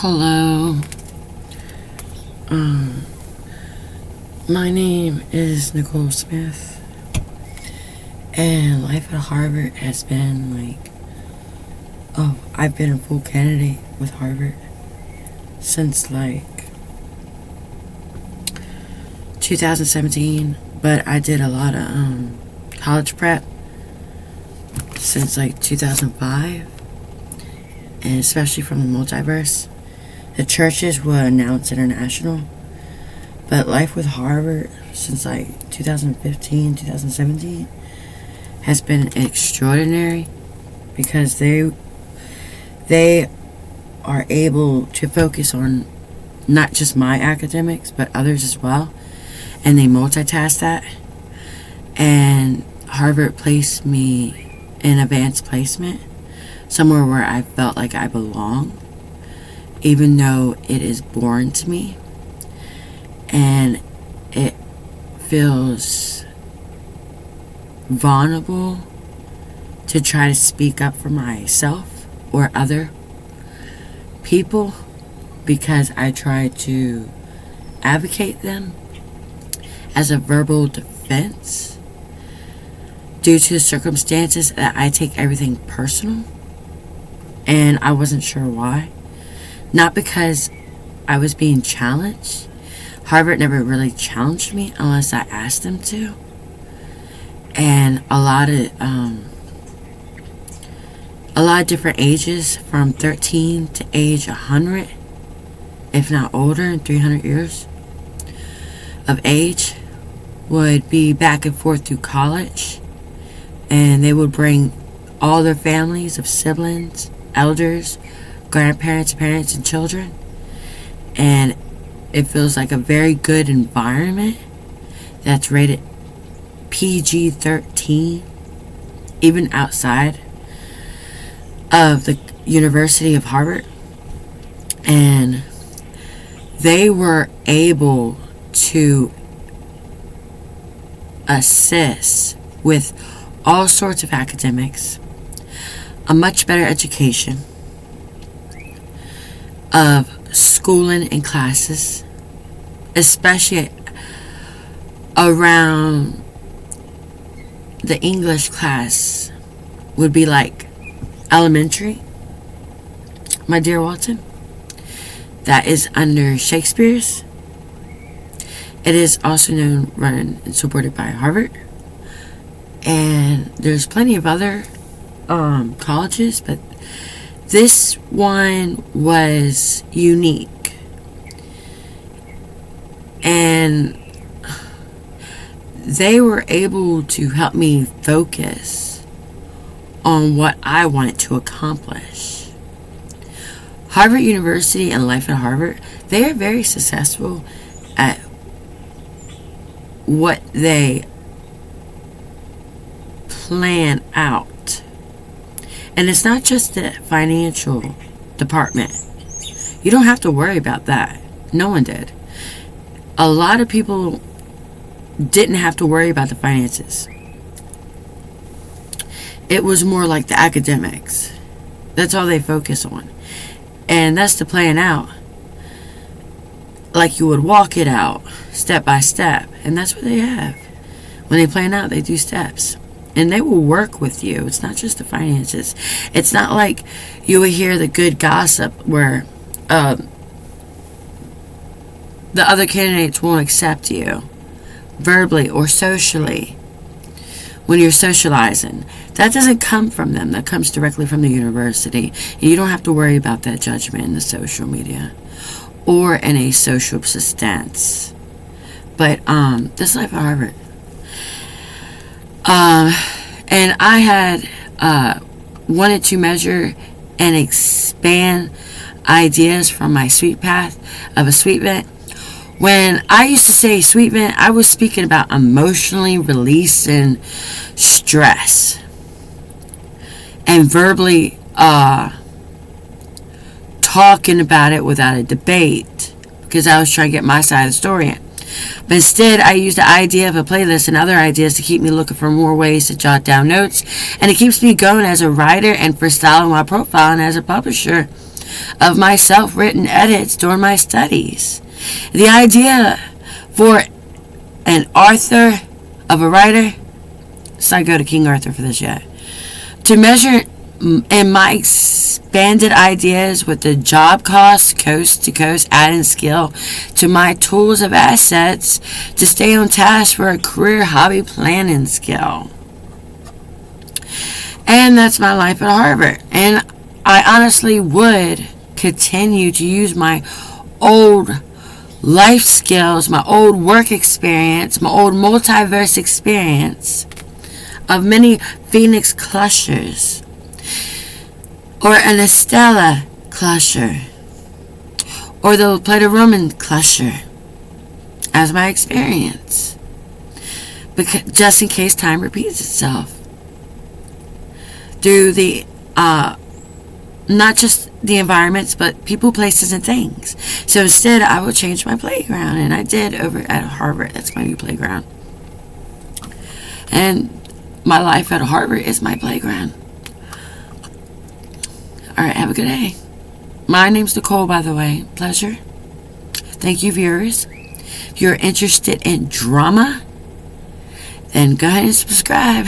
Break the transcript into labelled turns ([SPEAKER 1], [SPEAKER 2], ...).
[SPEAKER 1] Hello. Um, my name is Nicole Smith, and life at Harvard has been I've been a full candidate with Harvard since 2017, but I did a lot of college prep since 2005, and especially from the multiverse. The churches would announce international, but life with Harvard since 2015, 2017 has been extraordinary because they are able to focus on not just my academics but others as well, and they multitask that. And Harvard placed me in advanced placement, somewhere where I felt like I belong, even though it is boring to me, and it feels vulnerable to try to speak up for myself or other people, because I try to advocate them as a verbal defense due to the circumstances that I take everything personal, and I wasn't sure why. Not because I was being challenged. Harvard never really challenged me unless I asked them to. And a lot of different ages, from 13 to age 100, if not older, and 300 years of age, would be back and forth through college, and they would bring all their families of siblings, elders, grandparents, parents, and children, and it feels like a very good environment that's rated PG-13, even outside of the University of Harvard. And they were able to assist with all sorts of academics, a much better education, of schooling and classes, especially around the English class would be like elementary, my dear Walton. That is under Shakespeare's. It is also known, run, and supported by Harvard. And there's plenty of other colleges, but this one was unique, and they were able to help me focus on what I wanted to accomplish. Harvard University and life at Harvard, they are very successful at what they plan out. And it's not just the financial department. You don't have to worry about that. No one did. A lot of people didn't have to worry about the finances. It was more like the academics. That's all they focus on. And that's the plan out. Like you would walk it out, step by step. And that's what they have. When they plan out, they do steps. And they will work with you. It's not just the finances. It's not like you will hear the good gossip where the other candidates won't accept you verbally or socially when you're socializing. That doesn't come from them. That comes directly from the university. And you don't have to worry about that judgment in the social media or in a social stance. But this life at Harvard. And I had wanted to measure and expand ideas from my sweet path of a sweet vent. When I used to say sweet vent, I was speaking about emotionally releasing stress and verbally talking about it without a debate, because I was trying to get my side of the story in. But instead, I used the idea of a playlist and other ideas to keep me looking for more ways to jot down notes. And it keeps me going as a writer and for styling my profile and as a publisher. of my self-written edits during my studies. The idea for an author of a writer, let's not go to King Arthur for this yet, to measure in my expanded ideas with the job costs, coast to coast, adding skill to my tools of assets to stay on task for a career hobby planning skill. And that's my life at Harvard. And I honestly would continue to use my old life skills, my old work experience, my old multiverse experience of many Phoenix clusters or an Estella cluster or the Plato-Roman cluster as my experience, because just in case time repeats itself through the not just the environments, but people, places, and things. So instead, I will change my playground, and I did over at Harvard. That's my new playground, and my life at Harvard is my playground. All right, have a good day. My name's Nicole, by the way. Pleasure. Thank you, viewers. If you're interested in drama, then go ahead and subscribe.